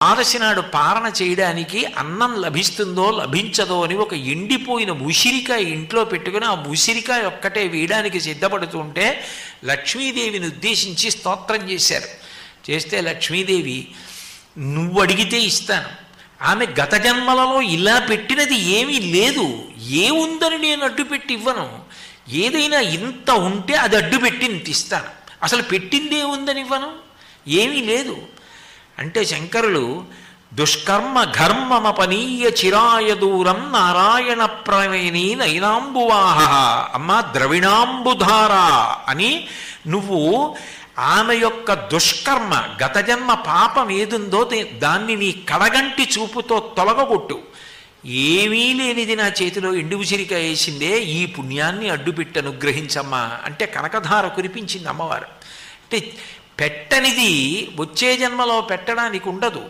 ద్వాదశి నాడు పారణ చేయడానికి అన్నం లభిస్తుందో లభించదో అని ఒక ఎండిపోయిన ఉసిరికాయ ఇంట్లో పెట్టుకుని ఆ ఉసిరికాయ ఒక్కటే వేయడానికి సిద్ధపడుతుంటే లక్ష్మీదేవిని ఉద్దేశించి స్తోత్రం చేశారు. చేస్తే లక్ష్మీదేవి నువ్వు అడిగితే ఇస్తాను, ఆమె గత జన్మలలో ఇలా పెట్టినది ఏమీ లేదు, ఏముందని నేను అడ్డుపెట్టి ఇవ్వను, ఏదైనా ఇంత ఉంటే అది అడ్డుపెట్టి ఇంత ఇస్తాను, అసలు పెట్టింది ఏముందని ఇవ్వను, ఏమీ లేదు అంటే శంకరులు దుష్కర్మ ఘర్మమపనీయ చిరాయ దూరం నారాయణ ప్రవేణి నైనాంబువాహ అమ్మ ద్రవిణాంబుధార అని నువ్వు ఆమె యొక్క దుష్కర్మ గత జన్మ పాపం ఏదుందో దాన్ని నీ కడగంటి చూపుతో తొలగొట్టు. ఏమీ లేనిది నా చేతిలో ఎండు ఉసిరికాయ వేసిందే, ఈ పుణ్యాన్ని అడ్డుపెట్టి అనుగ్రహించమ్మా అంటే కనకధార కురిపించింది అమ్మవారు. అంటే పెట్టనిది వచ్చే జన్మలో పెట్టడానికి ఉండదు.